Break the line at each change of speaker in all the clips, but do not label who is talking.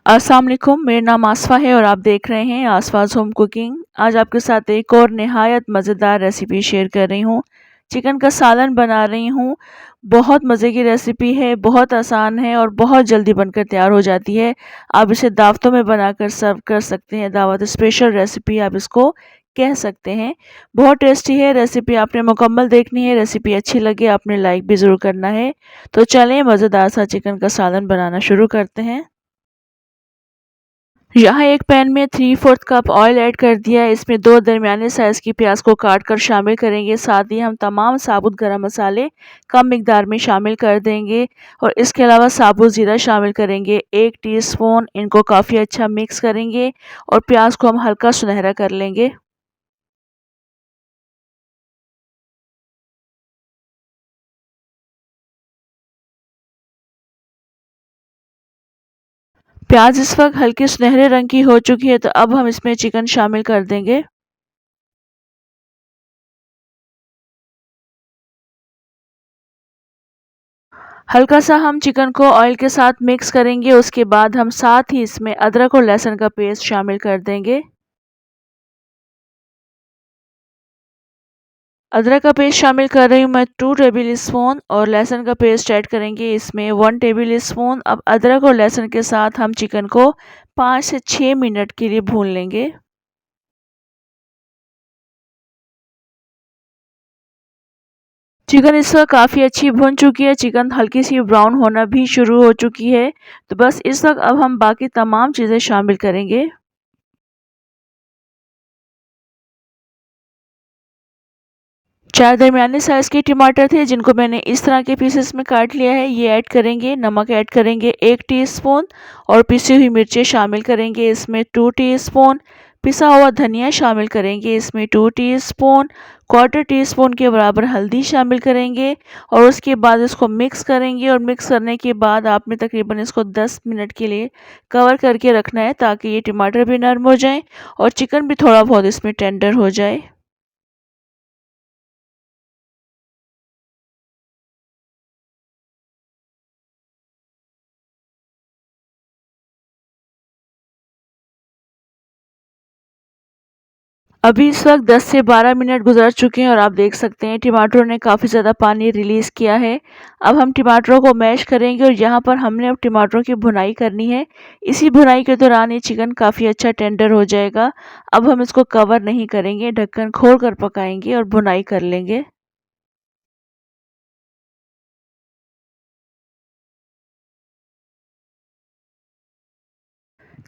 अस्सलाम वालेकुम, मेरा नाम आसफ़ा है और आप देख रहे हैं आसफ़ाज़ होम कुकिंग। आज आपके साथ एक और निहायत मज़ेदार रेसिपी शेयर कर रही हूँ। चिकन का सालन बना रही हूँ। बहुत मज़े की रेसिपी है, बहुत आसान है और बहुत जल्दी बनकर तैयार हो जाती है। आप इसे दावतों में बनाकर सर्व कर सकते हैं, दावत स्पेशल रेसिपी आप इसको कह सकते हैं। बहुत टेस्टी है रेसिपी, आपने मुकम्मल देखनी है। रेसिपी अच्छी लगे आपने लाइक भी ज़रूर करना है। तो चलें मज़ेदार सा चिकन का सालन बनाना शुरू करते हैं। यहाँ एक पैन में 3/4 कप ऑयल ऐड कर दिया है। इसमें 2 दरमियाने साइज़ की प्याज को काट कर शामिल करेंगे। साथ ही हम तमाम साबुत गरम मसाले कम मिकदार में शामिल कर देंगे और इसके अलावा साबुत ज़ीरा शामिल करेंगे 1 टीस्पून। इनको काफ़ी अच्छा मिक्स करेंगे और प्याज को हम हल्का सुनहरा कर लेंगे। प्याज इस वक्त हल्के सुनहरे रंग की हो चुकी है, तो अब हम इसमें चिकन शामिल कर देंगे। हल्का सा हम चिकन को ऑयल के साथ मिक्स करेंगे। उसके बाद हम साथ ही इसमें अदरक और लहसुन का पेस्ट शामिल कर देंगे। अदरक का पेस्ट शामिल कर रही हूँ मैं 2 टेबल स्पून और लहसुन का पेस्ट ऐड करेंगे इसमें 1 टेबल स्पून। अब अदरक और लहसुन के साथ हम चिकन को 5 से 6 मिनट के लिए भून लेंगे। चिकन इस वक्त काफ़ी अच्छी भुन चुकी है, चिकन हल्की सी ब्राउन होना भी शुरू हो चुकी है। तो बस इस वक्त अब हम बाकी तमाम चीज़ें शामिल करेंगे। 4 दरमियाने साइज़ के टमाटर थे जिनको मैंने इस तरह के पीसेस में काट लिया है, ये ऐड करेंगे। नमक ऐड करेंगे 1 टीस्पून और पिसी हुई मिर्चें शामिल करेंगे इसमें 2 टीस्पून। पिसा हुआ धनिया शामिल करेंगे इसमें 2 टीस्पून। क्वार्टर टीस्पून के बराबर हल्दी शामिल करेंगे और उसके बाद इसको मिक्स करेंगे और मिक्स करने के बाद आपने तकरीबन इसको 10 मिनट के लिए कवर करके रखना है ताकि ये टमाटर भी नरम हो जाएँ और चिकन भी थोड़ा बहुत इसमें टेंडर हो जाए। अभी इस वक्त 10 से 12 मिनट गुजर चुके हैं और आप देख सकते हैं टमाटरों ने काफ़ी ज़्यादा पानी रिलीज़ किया है। अब हम टमाटरों को मैश करेंगे और यहाँ पर हमने अब टमाटरों की भुनाई करनी है। इसी भुनाई के दौरान ये चिकन काफ़ी अच्छा टेंडर हो जाएगा। अब हम इसको कवर नहीं करेंगे, ढक्कन खोल कर पकाएंगे और भुनाई कर लेंगे।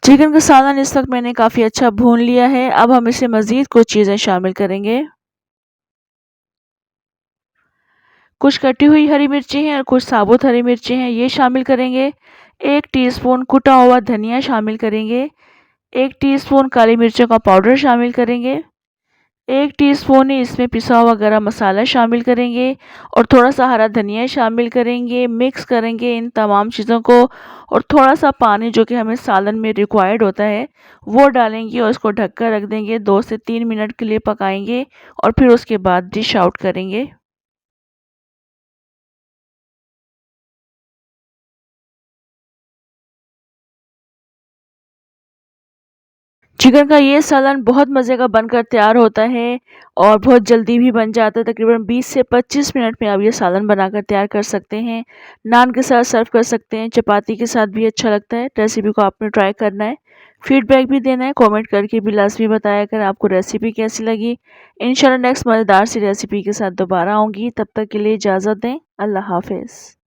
चिकन का सालन इस वक्त मैंने काफ़ी अच्छा भून लिया है। अब हम इसे मज़ीद कुछ चीज़ें शामिल करेंगे। कुछ कटी हुई हरी मिर्ची हैं और कुछ साबुत हरी मिर्ची हैं, ये शामिल करेंगे। 1 टीस्पून कुटा हुआ धनिया शामिल करेंगे। 1 टीस्पून काली मिर्चों का पाउडर शामिल करेंगे। 1 टीस्पून ही इसमें पिसा हुआ गरम मसाला शामिल करेंगे और थोड़ा-सा हरा धनिया शामिल करेंगे। मिक्स करेंगे इन तमाम चीज़ों को और थोड़ा-सा पानी जो कि हमें सालन में रिक्वायर्ड होता है, वो डालेंगे और इसको ढक कर रख देंगे। 2 से 3 मिनट के लिए पकाएंगे और फिर उसके बाद डिश आउट करेंगे। चिकन का ये सालन बहुत मज़े का बनकर तैयार होता है और बहुत जल्दी भी बन जाता है। तकरीबन 20 से 25 मिनट में आप ये सालन बनाकर तैयार कर सकते हैं। नान के साथ सर्व कर सकते हैं, चपाती के साथ भी अच्छा लगता है। रेसिपी को आपने ट्राई करना है, फीडबैक भी देना है, कमेंट करके भी लाज़मी बताया करें आपको रेसिपी कैसी लगी। इंशाल्लाह नेक्स्ट मज़ेदार सी रेसिपी के साथ दोबारा आऊँगी, तब तक के लिए इजाज़त दें। अल्लाह हाफ़िज़।